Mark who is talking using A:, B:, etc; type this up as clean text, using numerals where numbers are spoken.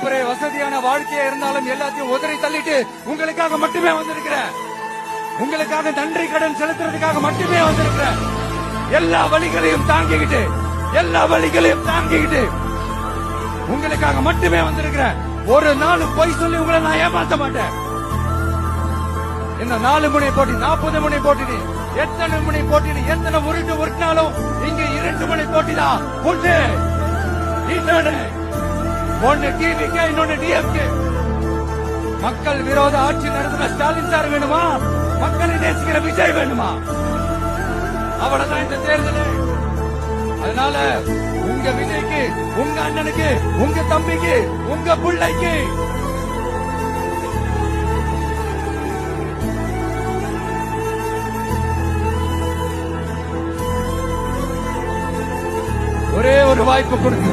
A: எவ்வளவு பெரிய வசதியான வாழ்க்கையா இருந்தாலும் எல்லாத்தையும் உதறி தள்ளிட்டு உங்களுக்காக மட்டுமே வந்திருக்கிறேன். உங்களுக்காக நன்றி கடன் செலுத்துறதுக்காக மட்டுமே வந்திருக்கிறேன். எல்லா வழிகளையும் தாங்கிக்கிட்டு உங்களுக்காக மட்டுமே வந்திருக்கிறேன். ஒரு நாள் பொய் சொல்லி உங்களை நான் ஏமாத்த மாட்டேன். என்ன 4 முனை போட்டி 40 முனை போட்டி எத்தனை முனை போட்டி எத்தனை உருட்டினாலும் இங்க 2 முனை போட்டி தான் உண்டு. ஒன்னு டிவிகே, இன்னொன்னு டிஎம்கே. மக்கள் விரோத ஆட்சி நடத்துற ஸ்டாலின் சார் வேணுமா? மக்களை நேசிக்கிற விஜய் வேணுமா? அவ்வளவுதான் இந்த தேர்தல். அதனால உங்க விஜய்க்கு, உங்க அண்ணனுக்கு, உங்க தம்பிக்கு, உங்க பிள்ளைக்கு ஒரே ஒரு வாய்ப்பு கொடுங்க.